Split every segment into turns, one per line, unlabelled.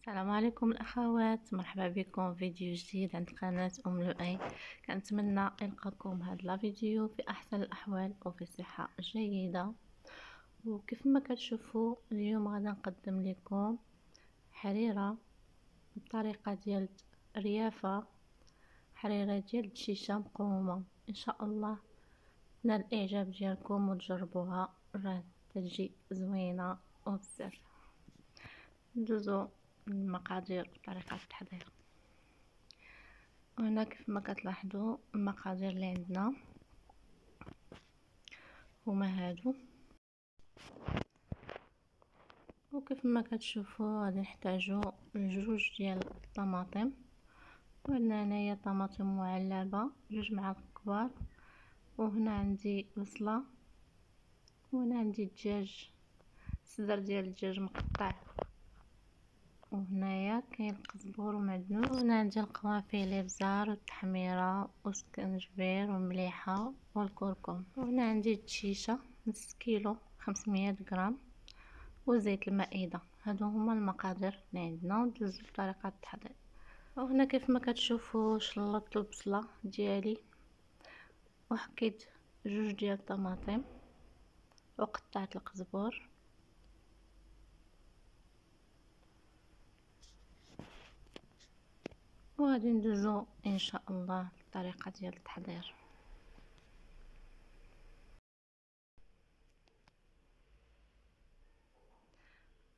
السلام عليكم الأخوات، مرحبا بكم في فيديو جديد عند قناة لؤي. كنتمنى يلقاكم هذا الفيديو في أحسن الأحوال وفي صحة جيدة. وكيف ما كتشوفوا اليوم غادي نقدم لكم حريرة بطريقة ديال ريافة، حريرة ديال الشيشة مقومة. إن شاء الله نال الإعجاب ديالكم وتجربوها، راه تجي زوينة وبزاف. ندوزو المقادير وطريقة التحضير. وهنا كيف ما كتلاحظوا المقادير اللي عندنا هما هادو، وكيف ما كتشوفوا غادي نحتاجو جوج ديال الطماطم. وعندنا هنايا طماطم معلبه 2 معالق كبار، وهنا عندي بصله، وهنا عندي الدجاج، صدر ديال الدجاج مقطع، وهنايا كاين القزبور ومعدنوس، وهنا عندي القوافل الابزار والتحميره وسكنجبير ومليحه والكركم، وهنا عندي الشيشه نص كيلو 500 غرام وزيت المائده. هادو هما المقادير اللي عندنا، وندوزو بطريقه التحضير. وهنا كيف ما كتشوفوا شلطت البصله ديالي وحكيت جوج ديال الطماطم وقطعت القزبور، وغادي ندوزو ان شاء الله الطريقه ديال التحضير.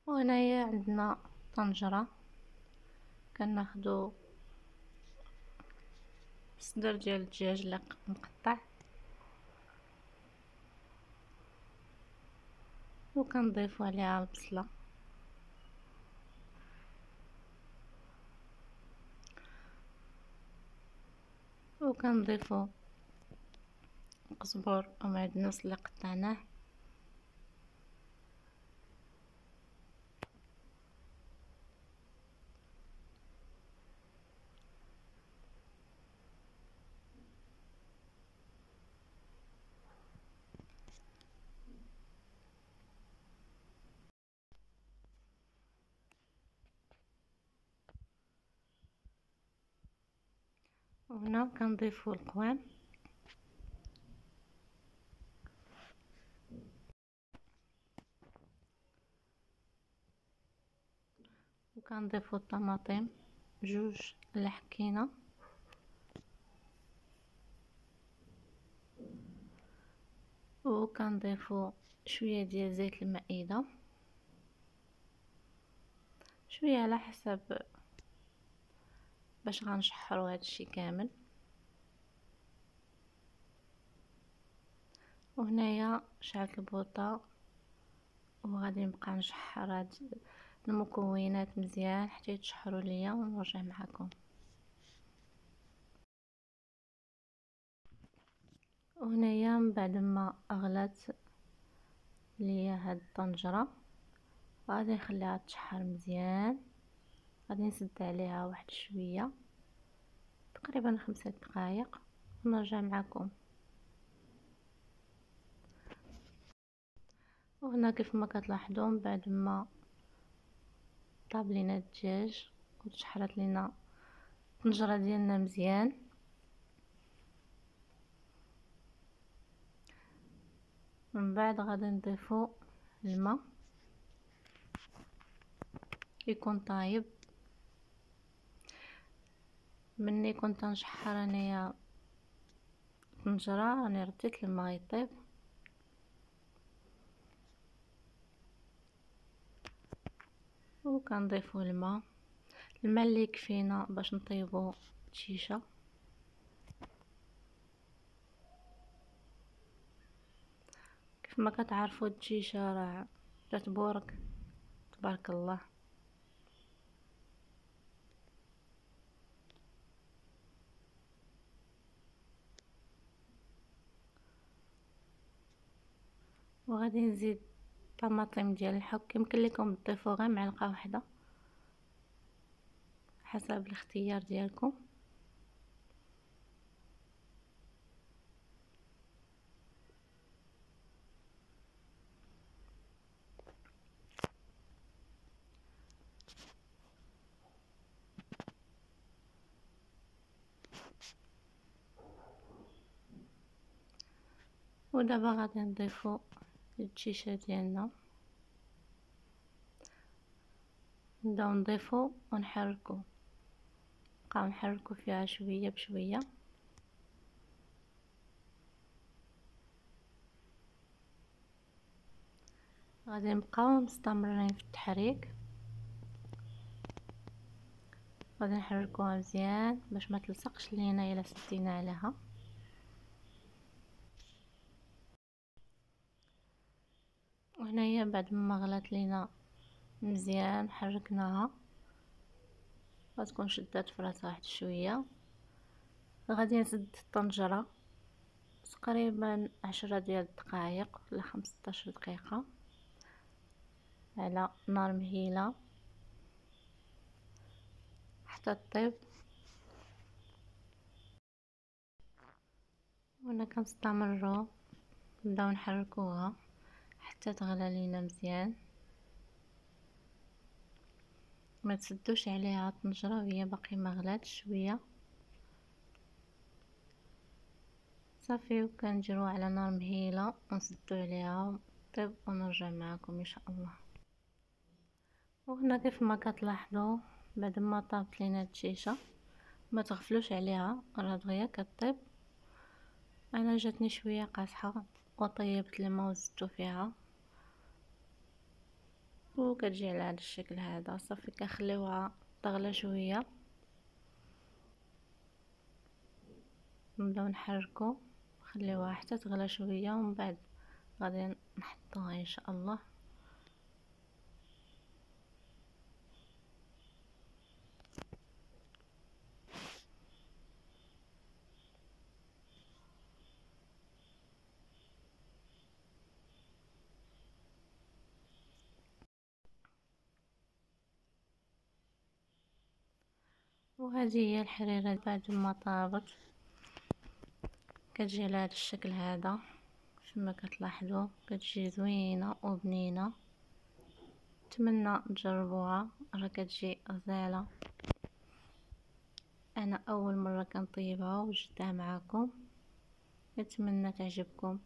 وهنايا عندنا طنجره كناخدو صدر ديال الدجاج اللي مقطع، وكنضيفو عليها البصله وكنضيفو القزبور ومعدنوس اللي قطعناه، وهنا كنضيفو القوام وكنضيفو الطماطم جوج اللي حكينا، وكنضيفو شويه ديال زيت المائده، شويه على حسب باش غنشحروا هادشي كامل. وهنايا شعلت البوطه وغادي نبقى نشحر هاد المكونات مزيان حتى يتشحروا ليا ونرجع معكم. وهنايا من بعد ما اغلت ليا هاد الطنجره غادي نخليها تشحر مزيان، غادي نسد عليها واحد شويه تقريبا 5 دقائق ونرجع معكم. وهنا كيف ما كتلاحظوا من بعد ما طاب لينا الدجاج وتشحرت لينا الطنجره ديالنا مزيان، من بعد غادي نضيفو الماء يكون طايب. مني كنت نشحر انايا الطنجره راني رديت الماء يطيب، وكنضيفو الماء اللي يكفينا باش نطيبو الشيشه. كيف ما كتعرفوا الشيشه راه تتبورك تبارك الله. وغادي نزيد طماطم ديال الحك، يمكن لكم تضيفوا غير معلقه واحده حسب الاختيار ديالكم. ودابا غادي نضيفو التشيشه ديالنا، نبداو نضيفو ونحركو، نبقاو نحركو فيها شويه بشويه. غادي نبقاو مستمرين في التحريك، غادي نحركوها مزيان باش ما تلصقش لينا الا سدينا عليها. وهنايا بعد ما غلات لينا مزيان حركناها، غتكون شدات في راسها واحد شويه. غادي نسد الطنجره تقريبا 10 ديال الدقائق ولا 15 دقيقه على نار مهيله حتى طيب. وانا كنستمروا نبداو نحركوها حتى تغلى لينا مزيان. ما تسدوش عليها الطنجره وهي باقي ما غلاتش شويه صافي. وكنديروها على نار مهيله ونسدو عليها طيب ونرجع معكم ان شاء الله. وهنا كيف ما كتلاحظوا بعد ما طابت لينا الشيشه ما تغفلوش عليها، راه دغيا كطيب. انا جاتني شويه قاصحه وطيبت الماء وزدتو فيها وكتجي على هذا الشكل هذا. صافي كنخليوها تغلى شويه، نبداو نحركو نخليوها حتى تغلى شويه ومن بعد غادي نحطوها ان شاء الله. وهذه هي الحريرة بعد ما طابت كتجي على هذا الشكل هذا. كما كتلاحظوا كتجي زوينه وبنينه، نتمنى تجربوها راه كتجي غزاله. انا اول مره كنطيبها وجدتها معكم، نتمنى تعجبكم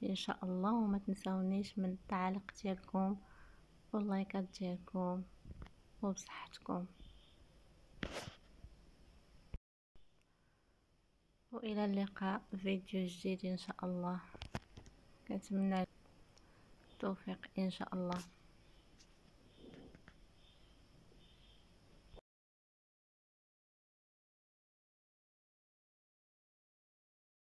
ان شاء الله. وما تنساونيش من التعاليق ديالكم واللايكات ديالكم وبصحتكم، والى اللقاء فيديو جديد ان شاء الله. كنتمنى التوفيق ان شاء الله.